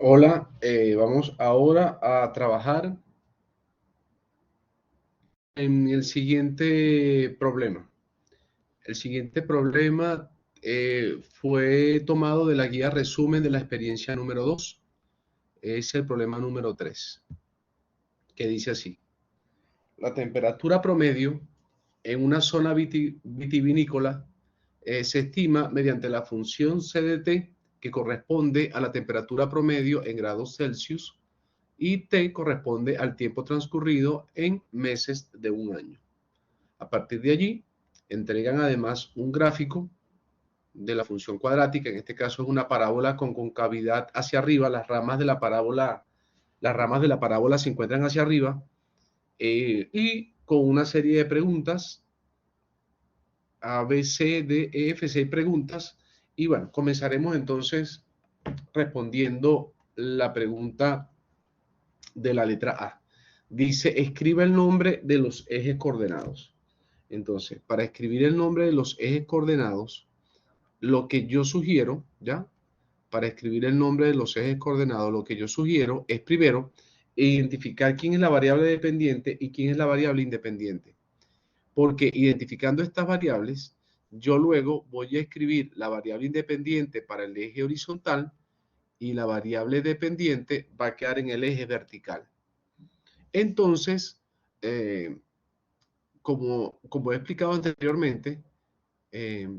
Hola, vamos ahora a trabajar en el siguiente problema. El siguiente problema fue tomado de la guía resumen de la experiencia número 2. Es el problema número 3, que dice así. La temperatura promedio en una zona vitivinícola se estima mediante la función CDT, que corresponde a la temperatura promedio en grados Celsius, y T corresponde al tiempo transcurrido en meses de un año. A partir de allí, entregan además un gráfico de la función cuadrática, en este caso es una parábola con concavidad hacia arriba, las ramas de la parábola se encuentran hacia arriba, y con una serie de preguntas, A, B, C, D, E, F, 6 preguntas, y bueno, comenzaremos entonces respondiendo la pregunta de la letra A. Dice, escribe el nombre de los ejes coordenados. Entonces, para escribir el nombre de los ejes coordenados, lo que yo sugiero, ¿ya? Para escribir el nombre de los ejes coordenados, lo que yo sugiero es primero identificar quién es la variable dependiente y quién es la variable independiente. Porque identificando estas variables, yo luego voy a escribir la variable independiente para el eje horizontal y la variable dependiente va a quedar en el eje vertical. Entonces, eh, como he explicado anteriormente, eh,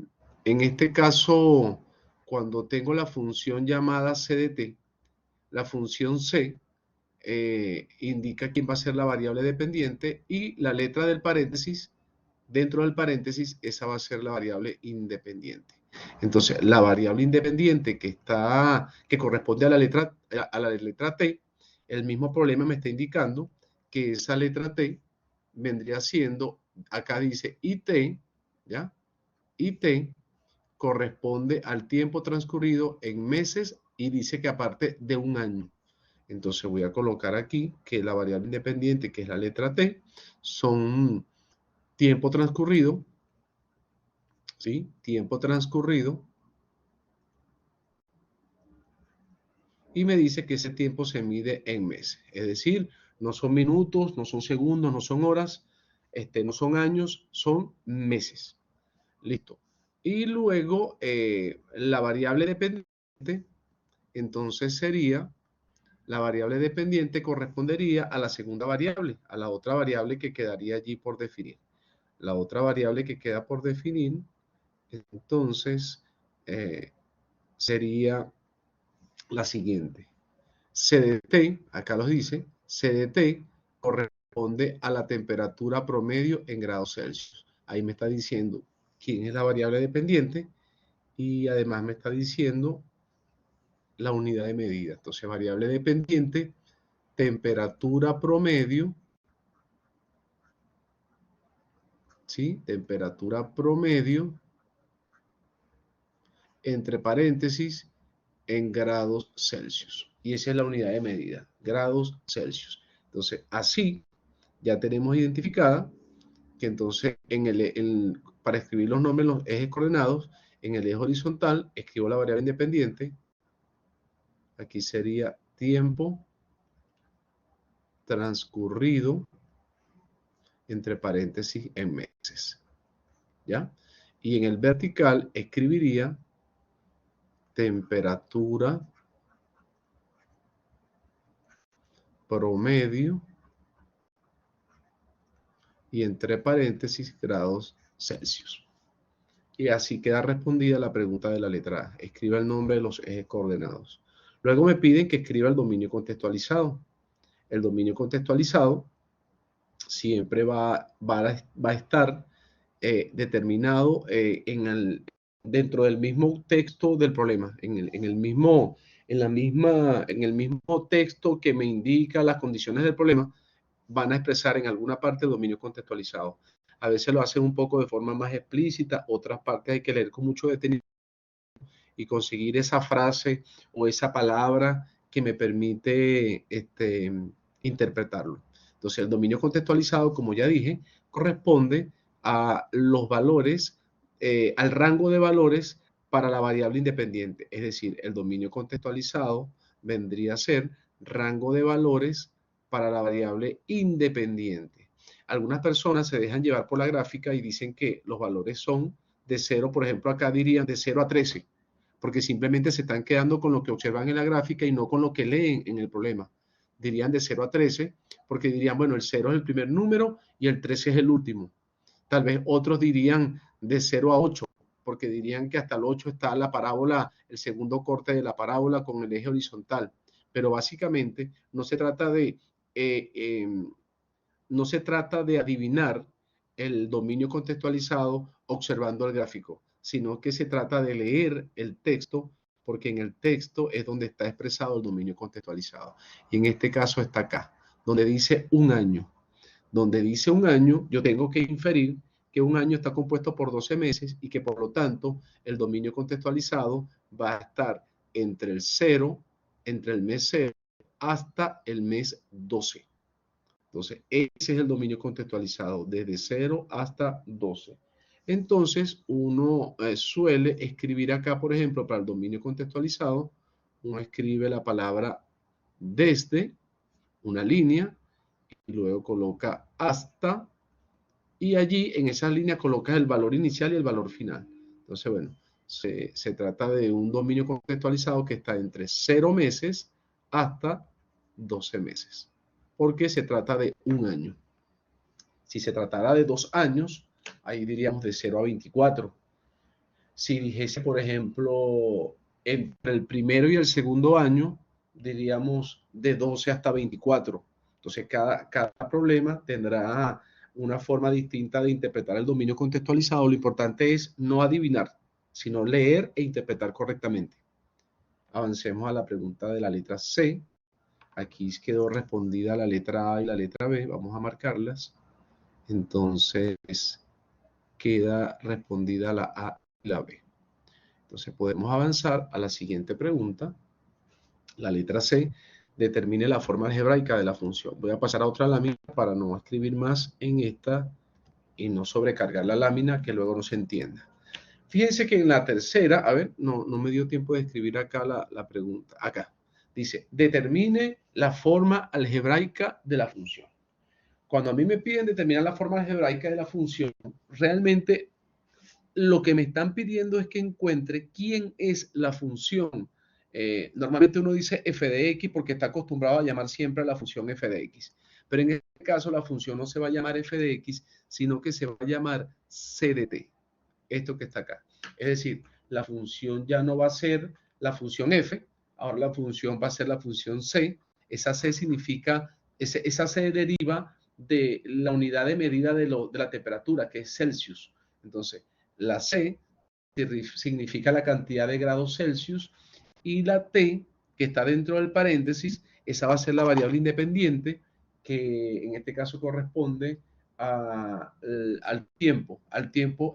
en este caso, cuando tengo la función llamada CDT, la función C indica quién va a ser la variable dependiente y la letra del paréntesis, dentro del paréntesis, esa va a ser la variable independiente. Entonces, la variable independiente que corresponde a la letra T, el mismo problema me está indicando que esa letra T vendría siendo, acá dice IT, ¿ya? IT corresponde al tiempo transcurrido en meses y dice que aparte de un año. Entonces voy a colocar aquí que la variable independiente, que es la letra T, son tiempo transcurrido, ¿sí? Tiempo transcurrido. Y me dice que ese tiempo se mide en meses. Es decir, no son minutos, no son segundos, no son horas, no son años, son meses. Listo. Y luego la variable dependiente, entonces sería, la variable dependiente correspondería a la segunda variable, a la otra variable que quedaría allí por definir. La otra variable que queda por definir, entonces, sería la siguiente. CDT, acá los dice, CDT corresponde a la temperatura promedio en grados Celsius. Ahí me está diciendo quién es la variable dependiente y además me está diciendo la unidad de medida. Entonces, variable dependiente, temperatura promedio, ¿sí? Temperatura promedio, entre paréntesis, en grados Celsius. Y esa es la unidad de medida, grados Celsius. Entonces, así ya tenemos identificada que entonces para escribir los nombres en los ejes coordenados, en el eje horizontal, escribo la variable independiente. Aquí sería tiempo transcurrido, entre paréntesis, en meses. ¿Ya? Y en el vertical escribiría temperatura promedio y entre paréntesis grados Celsius. Y así queda respondida la pregunta de la letra A. Escriba el nombre de los ejes coordenados. Luego me piden que escriba el dominio contextualizado. El dominio contextualizado siempre va a estar determinado dentro del mismo texto del problema, en el mismo texto que me indica las condiciones del problema, van a expresar en alguna parte el dominio contextualizado. A veces lo hacen un poco de forma más explícita, otras partes hay que leer con mucho detenimiento y conseguir esa frase o esa palabra que me permite interpretarlo. Entonces, el dominio contextualizado, como ya dije, corresponde a los valores, al rango de valores para la variable independiente. Es decir, el dominio contextualizado vendría a ser rango de valores para la variable independiente. Algunas personas se dejan llevar por la gráfica y dicen que los valores son de 0, por ejemplo, acá dirían de 0 a 13, porque simplemente se están quedando con lo que observan en la gráfica y no con lo que leen en el problema. Dirían de 0 a 13, porque dirían, bueno, el 0 es el primer número y el 13 es el último. Tal vez otros dirían de 0 a 8, porque dirían que hasta el 8 está la parábola, el segundo corte de la parábola con el eje horizontal. Pero básicamente no se trata de, no se trata de adivinar el dominio contextualizado observando el gráfico, sino que se trata de leer el texto, porque en el texto es donde está expresado el dominio contextualizado. Y en este caso está acá, donde dice un año. Donde dice un año, yo tengo que inferir que un año está compuesto por 12 meses y que por lo tanto el dominio contextualizado va a estar entre el 0, entre el mes 0 hasta el mes 12. Entonces, ese es el dominio contextualizado, desde 0 hasta 12. Entonces, uno suele escribir acá, por ejemplo, para el dominio contextualizado, uno escribe la palabra desde, una línea, y luego coloca hasta, y allí en esa línea colocas el valor inicial y el valor final. Entonces, bueno, se trata de un dominio contextualizado que está entre 0 meses hasta 12 meses, porque se trata de un año. Si se tratara de 2 años, ahí diríamos de 0 a 24. Si dijese, por ejemplo, entre el primero y el segundo año, diríamos de 12 hasta 24. Entonces, cada problema tendrá una forma distinta de interpretar el dominio contextualizado. Lo importante es no adivinar, sino leer e interpretar correctamente. Avancemos a la pregunta de la letra C. Aquí quedó respondida la letra A y la letra B. Vamos a marcarlas. Entonces, queda respondida la A y la B. Entonces, podemos avanzar a la siguiente pregunta. La letra C, determine la forma algebraica de la función. Voy a pasar a otra lámina para no escribir más en esta y no sobrecargar la lámina que luego no se entienda. Fíjense que en la tercera, a ver, no me dio tiempo de escribir acá la pregunta. Acá dice, determine la forma algebraica de la función. Cuando a mí me piden determinar la forma algebraica de la función, realmente lo que me están pidiendo es que encuentre quién es la función. Normalmente uno dice f de x porque está acostumbrado a llamar siempre a la función f de x. Pero en este caso la función no se va a llamar f de x, sino que se va a llamar c de t. Esto que está acá. Es decir, la función ya no va a ser la función f, ahora la función va a ser la función c. Esa c significa, esa c deriva de la unidad de medida de la temperatura, que es Celsius. Entonces, la C significa la cantidad de grados Celsius y la T, que está dentro del paréntesis, esa va a ser la variable independiente, que en este caso corresponde al tiempo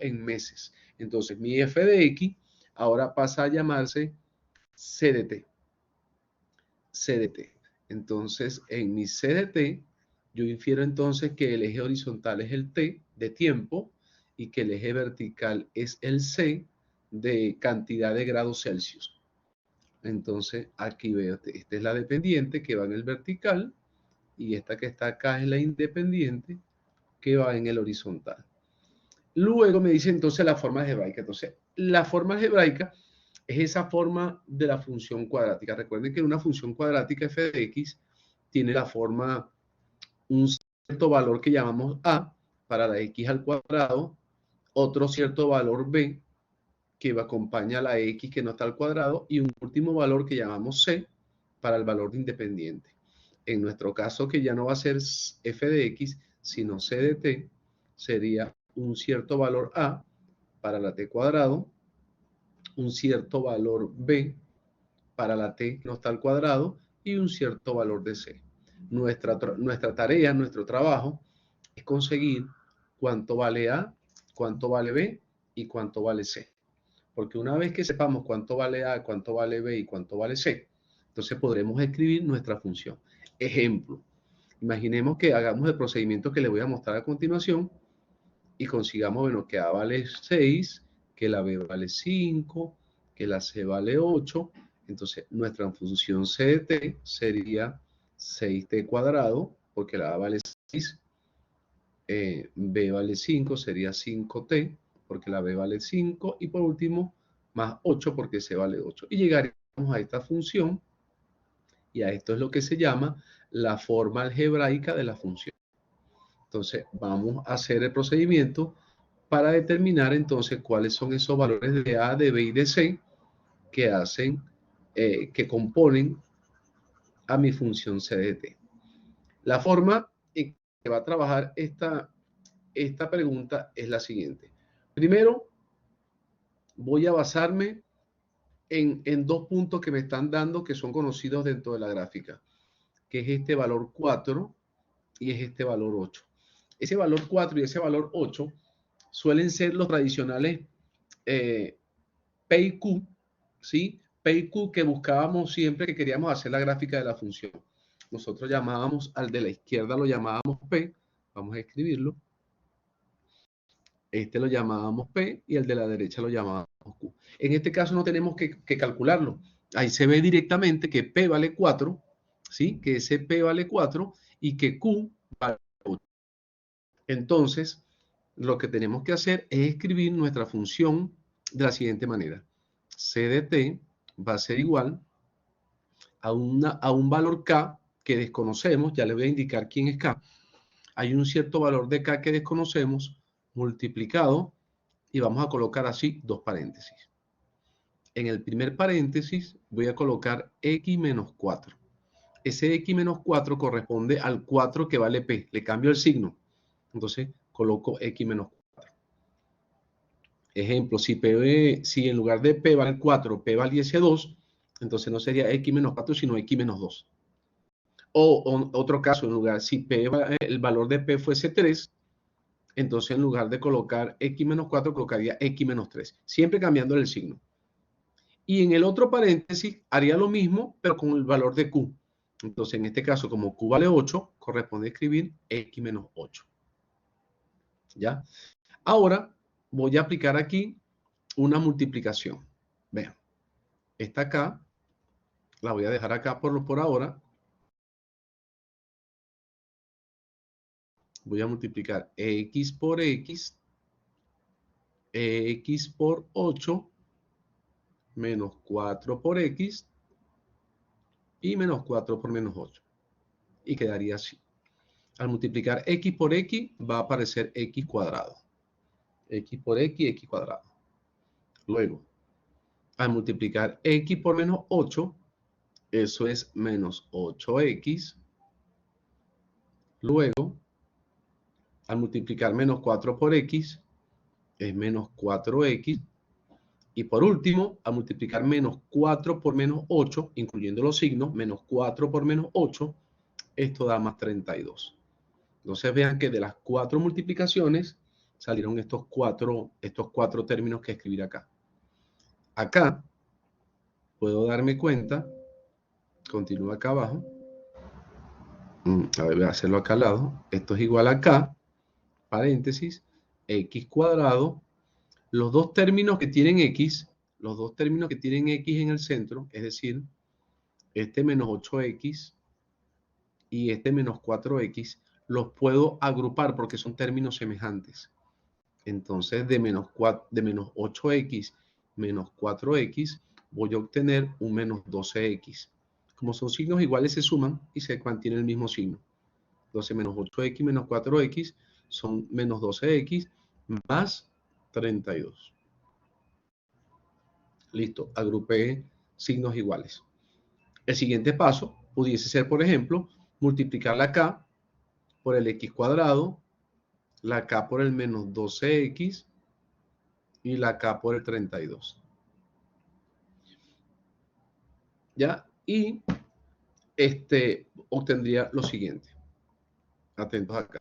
en meses. Entonces, mi f de x ahora pasa a llamarse c de t. C de t. Entonces, en mi c de t, yo infiero entonces que el eje horizontal es el t de tiempo y que el eje vertical es el c de cantidad de grados Celsius. Entonces, aquí veo, esta es la dependiente que va en el vertical y esta que está acá es la independiente que va en el horizontal. Luego me dice entonces la forma algebraica. Entonces, la forma algebraica es esa forma de la función cuadrática. Recuerden que una función cuadrática f de x tiene la forma, un cierto valor que llamamos a para la x al cuadrado, otro cierto valor b que acompaña a la x que no está al cuadrado y un último valor que llamamos c para el valor de independiente. En nuestro caso, que ya no va a ser f de x, sino c de t, sería un cierto valor a para la t cuadrado, un cierto valor b para la t que no está al cuadrado y un cierto valor de c. Nuestra tarea, nuestro trabajo es conseguir cuánto vale a, cuánto vale b y cuánto vale c. Porque una vez que sepamos cuánto vale a, cuánto vale b y cuánto vale c, entonces podremos escribir nuestra función. Ejemplo, imaginemos que hagamos el procedimiento que les voy a mostrar a continuación y consigamos, bueno, que a vale 6, que la b vale 5, que la c vale 8. Entonces, nuestra función c de t sería 6t cuadrado, porque la a vale 6, b vale 5, sería 5t, porque la b vale 5, y por último, más 8, porque c vale 8. Y llegaremos a esta función, y a esto es lo que se llama la forma algebraica de la función. Entonces, vamos a hacer el procedimiento para determinar entonces cuáles son esos valores de a, de b y de c que hacen, que componen a mi función c de t. La forma en que va a trabajar esta pregunta es la siguiente. Primero, voy a basarme en dos puntos que me están dando que son conocidos dentro de la gráfica, que es este valor 4 y es este valor 8. Ese valor 4 y ese valor 8 suelen ser los tradicionales P y Q, ¿sí? P y Q que buscábamos siempre que queríamos hacer la gráfica de la función. Nosotros llamábamos al de la izquierda, lo llamábamos P, vamos a escribirlo. Este lo llamábamos P y el de la derecha lo llamábamos Q. En este caso no tenemos que calcularlo. Ahí se ve directamente que P vale 4, ¿sí? Que ese P vale 4 y que Q vale 8. Entonces, lo que tenemos que hacer es escribir nuestra función de la siguiente manera. C de t va a ser igual a un valor K que desconocemos, ya le voy a indicar quién es K. Hay un cierto valor de K que desconocemos multiplicado y vamos a colocar así dos paréntesis. En el primer paréntesis voy a colocar x menos 4. Ese x menos 4 corresponde al 4 que vale P. Le cambio el signo. Entonces coloco x menos 4. Ejemplo, si en lugar de P vale 4, P valiese 2, entonces no sería x menos 4, sino x menos 2. O otro caso, en lugar, si P, el valor de P fuese 3, entonces en lugar de colocar x menos 4, colocaría x menos 3, siempre cambiando el signo. Y en el otro paréntesis haría lo mismo, pero con el valor de Q. Entonces, en este caso, como Q vale 8, corresponde escribir x menos 8. ¿Ya? Ahora, voy a aplicar aquí una multiplicación. Vean, esta acá, la voy a dejar acá por ahora. Voy a multiplicar x por x por 8, menos 4 por x, y menos 4 por menos 8. Y quedaría así. Al multiplicar x por x, va a aparecer x cuadrado. X por x cuadrado. Luego, al multiplicar x por menos 8, eso es menos 8x. Luego, al multiplicar menos 4 por x, es menos 4x. Y por último, al multiplicar menos 4 por menos 8, incluyendo los signos, menos 4 por menos 8, esto da más 32. Entonces vean que de las 4 multiplicaciones salieron estos cuatro términos que escribir acá. Acá puedo darme cuenta, continúo acá abajo, a ver, voy a hacerlo acá al lado, esto es igual a K, paréntesis, x cuadrado, los dos términos que tienen x, en el centro, es decir, este menos 8x y este menos 4x, los puedo agrupar porque son términos semejantes. Entonces, de menos 8x menos 4x, voy a obtener un menos 12x. Como son signos iguales, se suman y se mantiene el mismo signo. Entonces, menos 8x menos 4x son menos 12x más 32. Listo, agrupé signos iguales. El siguiente paso pudiese ser, por ejemplo, multiplicar la k por el x cuadrado, la k por el menos 12x y la k por el 32. ¿Ya? Y obtendría lo siguiente. Atentos acá.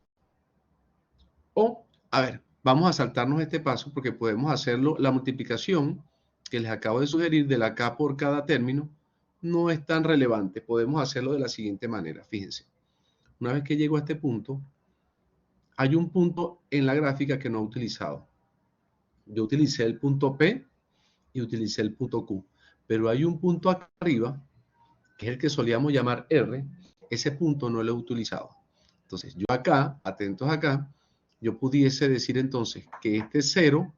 O, a ver, vamos a saltarnos este paso porque podemos hacerlo. La multiplicación que les acabo de sugerir de la k por cada término no es tan relevante. Podemos hacerlo de la siguiente manera. Fíjense. Una vez que llego a este punto, hay un punto en la gráfica que no he utilizado. Yo utilicé el punto P y utilicé el punto Q. pero hay un punto acá arriba, que es el que solíamos llamar R, ese punto no lo he utilizado. Entonces, yo acá, atentos acá, yo pudiese decir entonces que este 0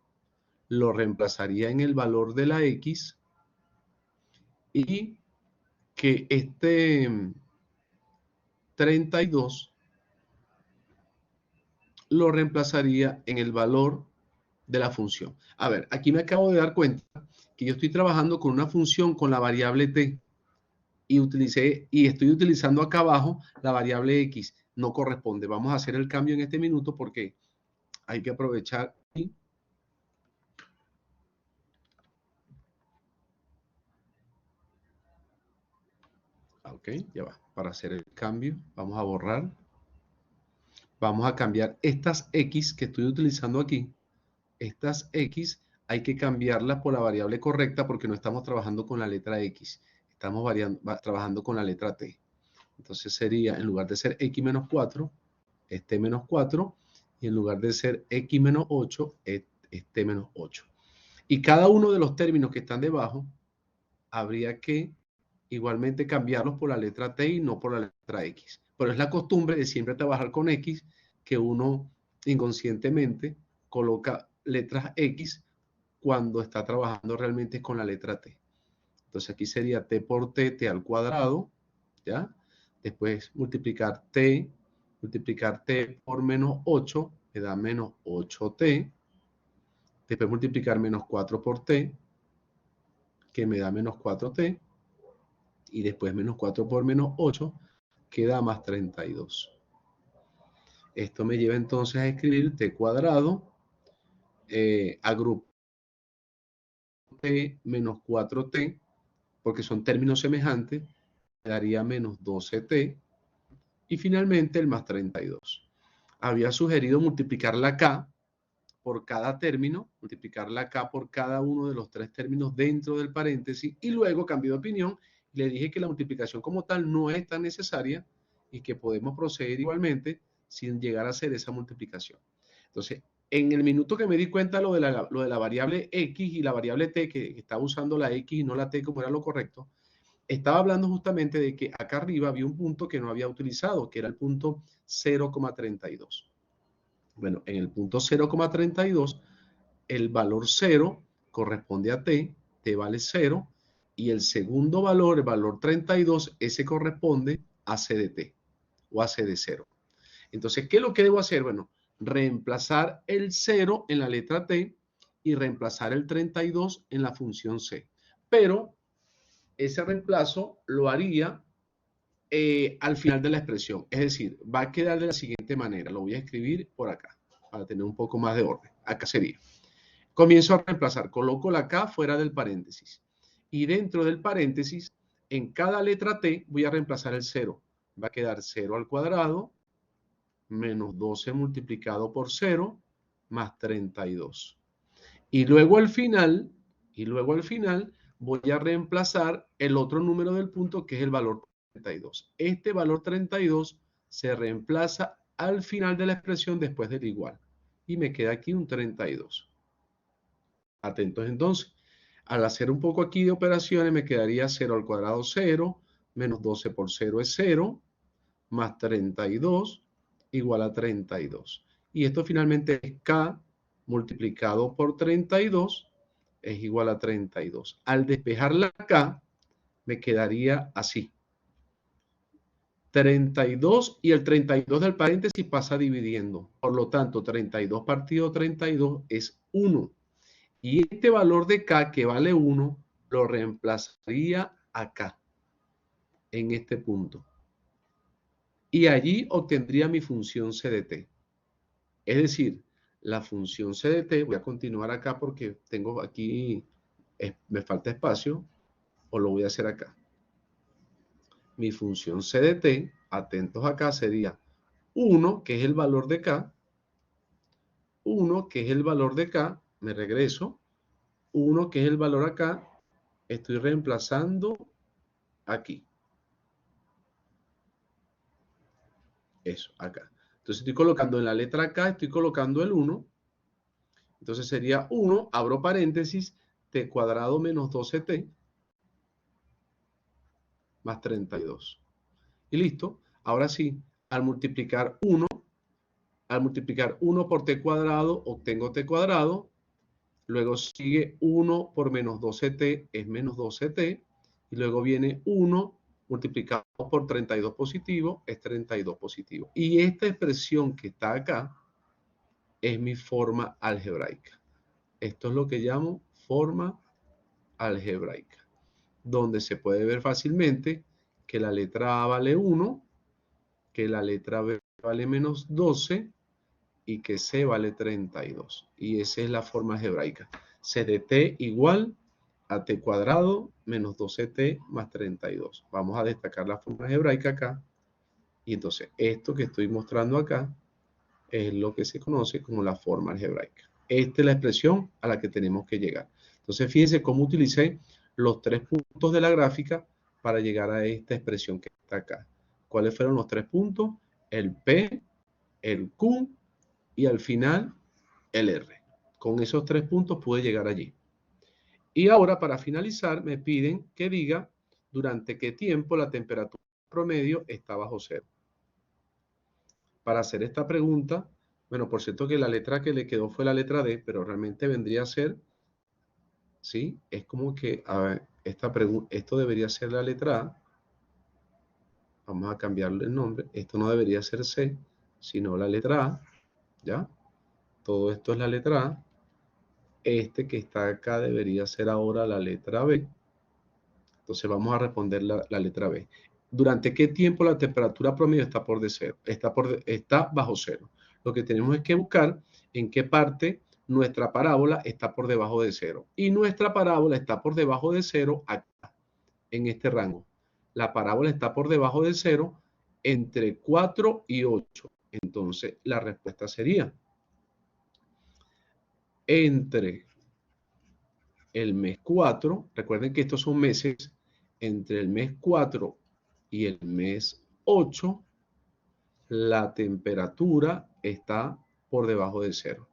lo reemplazaría en el valor de la X y que este 32 lo reemplazaría en el valor de la función. A ver, aquí me acabo de dar cuenta que yo estoy trabajando con una función con la variable t y estoy utilizando acá abajo la variable x. No corresponde. Vamos a hacer el cambio en este minuto porque hay que aprovechar. Ok, ya va. Para hacer el cambio, vamos a borrar. Vamos a cambiar estas x que estoy utilizando aquí. Estas x hay que cambiarlas por la variable correcta porque no estamos trabajando con la letra x. Estamos trabajando con la letra t. Entonces sería, en lugar de ser x menos 4, es t menos 4. Y en lugar de ser x menos 8, es t menos 8. Y cada uno de los términos que están debajo, habría que igualmente cambiarlos por la letra t y no por la letra x. Pero es la costumbre de siempre trabajar con x, que uno inconscientemente coloca letras x cuando está trabajando realmente con la letra t. Entonces aquí sería t por t al cuadrado, ¿ya? Después multiplicar t por menos 8, me da menos 8t. Después multiplicar menos 4 por t, que me da menos 4t. Y después menos 4 por menos 8, que da más 32. Esto me lleva entonces a escribir t cuadrado, agrupo t menos 4t, porque son términos semejantes, me daría menos 12t. Y finalmente el más 32. Había sugerido multiplicar la k por cada término, multiplicar la k por cada uno de los tres términos dentro del paréntesis, y luego cambié de opinión y le dije que la multiplicación como tal no es tan necesaria y que podemos proceder igualmente sin llegar a hacer esa multiplicación. Entonces, en el minuto que me di cuenta lo de la variable x y la variable t, que estaba usando la x y no la t como era lo correcto, estaba hablando justamente de que acá arriba había un punto que no había utilizado, que era el punto 0,32. Bueno, en el punto 0,32, el valor 0 corresponde a t, t vale 0, y el segundo valor, el valor 32, ese corresponde a c de t, o a c de 0. Entonces, ¿qué es lo que debo hacer? Bueno, reemplazar el 0 en la letra t y reemplazar el 32 en la función c. Pero ese reemplazo lo haría al final de la expresión. Es decir, va a quedar de la siguiente manera. Lo voy a escribir por acá, para tener un poco más de orden. Acá sería. Comienzo a reemplazar. Coloco la K fuera del paréntesis. Y dentro del paréntesis, en cada letra T, voy a reemplazar el 0. Va a quedar 0 al cuadrado, menos 12 multiplicado por 0, más 32. Y luego al final, voy a reemplazar el otro número del punto, que es el valor 32. Este valor 32 se reemplaza al final de la expresión después del igual. Y me queda aquí un 32. Atentos entonces. Al hacer un poco aquí de operaciones, me quedaría 0 al cuadrado 0, menos 12 por 0 es 0, más 32 igual a 32. Y esto finalmente es K multiplicado por 32 es igual a 32. Al despejar la K, me quedaría así. 32 y el 32 del paréntesis pasa dividiendo. Por lo tanto, 32 partido 32 es 1. Y este valor de K, que vale 1, lo reemplazaría acá, en este punto. Y allí obtendría mi función c de t. Es decir, la función c de t, voy a continuar acá porque tengo aquí, me falta espacio, o lo voy a hacer acá. Mi función c de t, atentos acá, sería 1, que es el valor de k, 1, que es el valor de k, me regreso, 1, que es el valor acá, estoy reemplazando aquí. Eso, acá. Entonces estoy colocando en la letra K, estoy colocando el 1. Entonces sería 1, abro paréntesis, t cuadrado menos 12t, más 32. Y listo. Ahora sí, al multiplicar 1 por t cuadrado, obtengo t cuadrado. Luego sigue 1 por menos 12t, es menos 12t. Y luego viene 1 multiplicado por 32 positivo, es 32 positivo. Y esta expresión que está acá es mi forma algebraica. Esto es lo que llamo forma algebraica, donde se puede ver fácilmente que la letra A vale 1, que la letra B vale menos 12 y que C vale 32. Y esa es la forma algebraica. C de t igual a t cuadrado menos 12t más 32. Vamos a destacar la forma algebraica acá. Y entonces esto que estoy mostrando acá es lo que se conoce como la forma algebraica. Esta es la expresión a la que tenemos que llegar. Entonces fíjense cómo utilicé los 3 puntos de la gráfica para llegar a esta expresión que está acá. ¿Cuáles fueron los 3 puntos? El P, el Q y al final el R. Con esos 3 puntos pude llegar allí. Y ahora para finalizar me piden que diga durante qué tiempo la temperatura promedio está bajo cero. Para hacer esta pregunta, bueno, por cierto que la letra que le quedó fue la letra D, pero realmente vendría a ser, ¿sí? Es como que, a ver, esto debería ser la letra A. Vamos a cambiarle el nombre. Esto no debería ser C, sino la letra A, ¿ya? Todo esto es la letra A. Este que está acá debería ser ahora la letra B. Entonces vamos a responder la letra B. ¿Durante qué tiempo la temperatura promedio está por de cero? Está bajo cero. Lo que tenemos es que buscar en qué parte nuestra parábola está por debajo de cero. Y nuestra parábola está por debajo de cero acá, en este rango. La parábola está por debajo de cero entre 4 y 8. Entonces la respuesta sería entre el mes 4, recuerden que estos son meses, entre el mes 4 y el mes 8, la temperatura está por debajo de cero.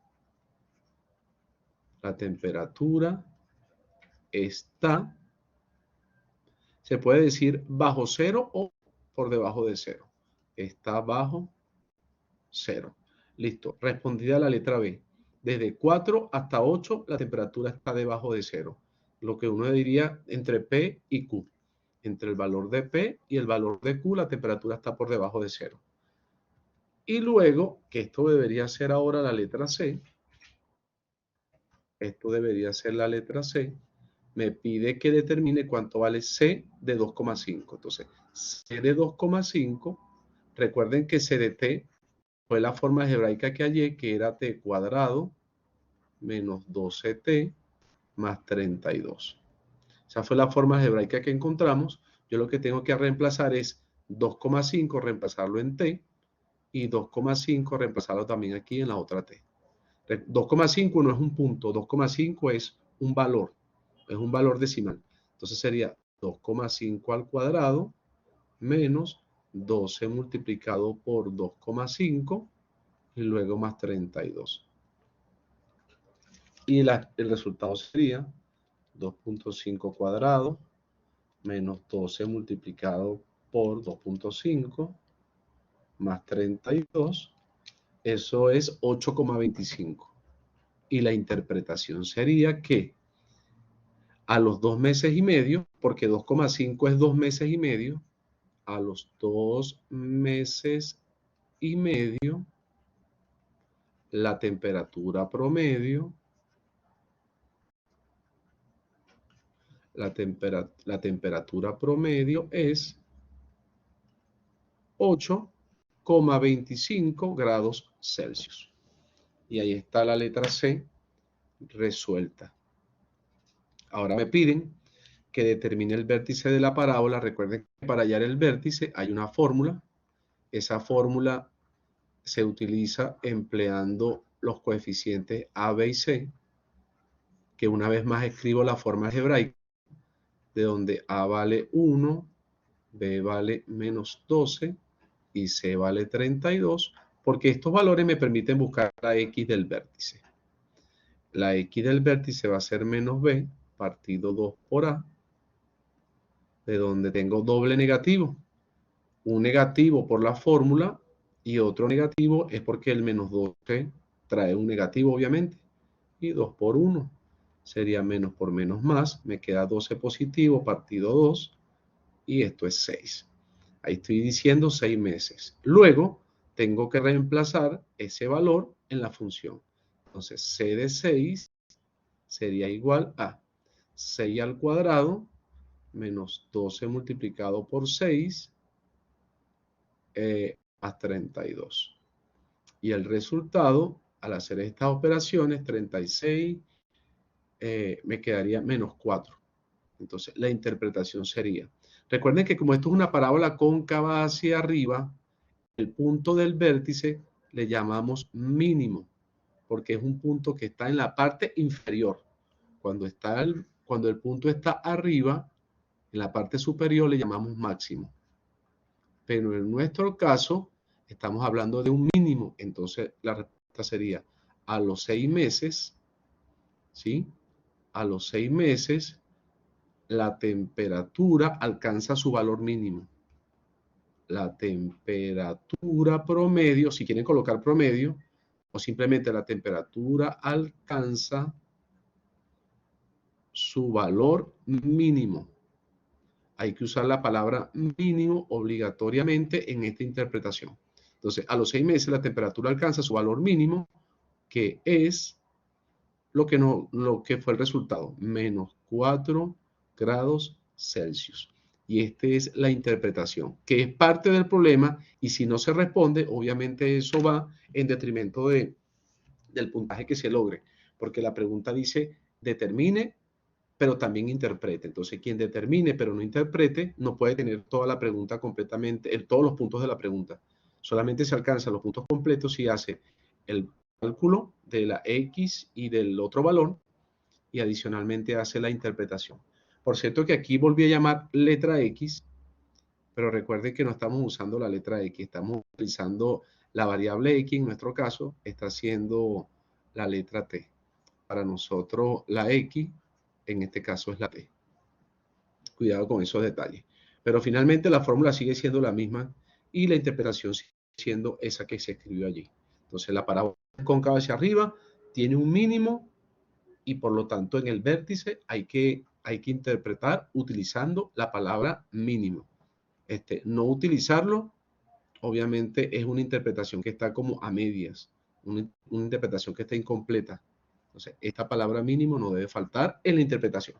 La temperatura está, se puede decir bajo cero o por debajo de cero. Está bajo cero. Listo, respondida la letra B. Desde 4 hasta 8 la temperatura está debajo de cero. Lo que uno diría entre P y Q. Entre el valor de P y el valor de Q la temperatura está por debajo de cero. Y luego, que esto debería ser ahora la letra C, esto debería ser la letra C, me pide que determine cuánto vale C de 2,5. Entonces, C de 2,5, recuerden que C de T fue la forma algebraica que hallé, que era T cuadrado menos 12T más 32. Esa fue la forma algebraica que encontramos. Yo lo que tengo que reemplazar es 2,5, reemplazarlo en T, y 2,5 reemplazarlo también aquí en la otra T. 2,5 no es un punto, 2,5 es un valor decimal. Entonces sería 2,5 al cuadrado menos 12 multiplicado por 2,5 y luego más 32. Y el resultado sería 2,5 cuadrado menos 12 multiplicado por 2,5 más 32. Eso es 8,25. Y la interpretación sería que a los 2 meses y medio, porque 2,5 es 2 meses y medio, a los 2 meses y medio, la temperatura promedio, la temperatura promedio es 8,25 grados Celsius. Y ahí está la letra C resuelta. Ahora me piden que determine el vértice de la parábola. Recuerden que para hallar el vértice hay una fórmula. Esa fórmula se utiliza empleando los coeficientes A, B y C, que una vez más escribo la forma algebraica, de donde A vale 1, B vale menos 12 y C vale 32, porque estos valores me permiten buscar la X del vértice. La X del vértice va a ser menos B partido 2 por A, de donde tengo doble negativo. Un negativo por la fórmula y otro negativo es porque el menos 12 trae un negativo, obviamente. Y 2 por 1 sería menos por menos más. Me queda 12 positivo partido 2 y esto es 6. Ahí estoy diciendo 6 meses. Luego tengo que reemplazar ese valor en la función. Entonces c de 6 sería igual a 6 al cuadrado menos 12 multiplicado por 6 más 32. Y el resultado, al hacer estas operaciones, 36, me quedaría menos 4. Entonces, la interpretación sería, recuerden que como esto es una parábola cóncava hacia arriba, el punto del vértice le llamamos mínimo, porque es un punto que está en la parte inferior. Cuando el punto está arriba, en la parte superior le llamamos máximo. Pero en nuestro caso, estamos hablando de un mínimo. Entonces, la respuesta sería, a los 6 meses, ¿sí? A los 6 meses, la temperatura alcanza su valor mínimo. La temperatura promedio, si quieren colocar promedio, o simplemente la temperatura alcanza su valor mínimo. Hay que usar la palabra mínimo obligatoriamente en esta interpretación. Entonces, a los 6 meses la temperatura alcanza su valor mínimo, que es lo que fue el resultado, menos 4 grados Celsius. Y esta es la interpretación, que es parte del problema, y si no se responde, obviamente eso va en detrimento del puntaje que se logre, porque la pregunta dice, determine, pero también interprete. Entonces, quien determine, pero no interprete, no puede tener toda la pregunta completamente, todos los puntos de la pregunta. Solamente se alcanzan los puntos completos si hace el cálculo de la X y del otro valor, y adicionalmente hace la interpretación. Por cierto que aquí volví a llamar letra X, pero recuerden que no estamos usando la letra X, estamos utilizando la variable X, en nuestro caso, está siendo la letra T. Para nosotros la X, en este caso es la T. Cuidado con esos detalles. Pero finalmente la fórmula sigue siendo la misma y la interpretación sigue siendo esa que se escribió allí. Entonces la parábola cóncava hacia arriba tiene un mínimo y por lo tanto en el vértice hay que interpretar utilizando la palabra mínimo. No utilizarlo, obviamente, es una interpretación que está como a medias, una interpretación que está incompleta. Entonces, esta palabra mínimo no debe faltar en la interpretación.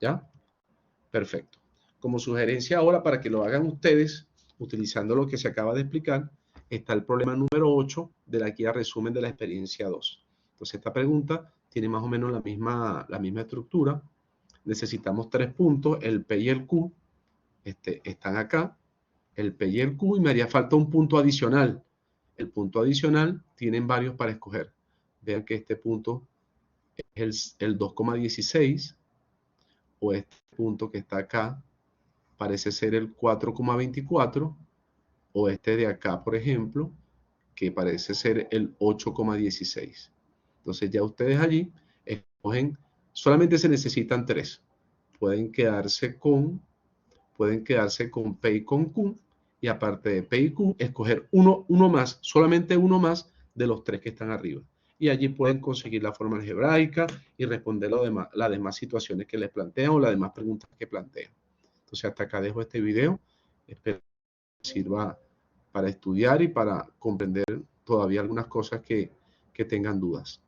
¿Ya? Perfecto. Como sugerencia ahora, para que lo hagan ustedes, utilizando lo que se acaba de explicar, está el problema número 8 de la guía resumen de la experiencia 2. Entonces, esta pregunta tiene más o menos la misma estructura. Necesitamos 3 puntos, el P y el Q. Están acá, el P y el Q, y me haría falta un punto adicional. El punto adicional tienen varios para escoger. Vean que este punto es el 2,16, o este punto que está acá parece ser el 4,24, o este de acá, por ejemplo, que parece ser el 8,16. Entonces ya ustedes allí escogen, solamente se necesitan 3. Pueden quedarse con P y con Q, y aparte de P y Q, escoger uno más, solamente uno más de los 3 que están arriba. Y allí pueden conseguir la forma algebraica y responder las demás situaciones que les plantean o las demás preguntas que plantean. Entonces hasta acá dejo este video. Espero que sirva para estudiar y para comprender todavía algunas cosas que tengan dudas.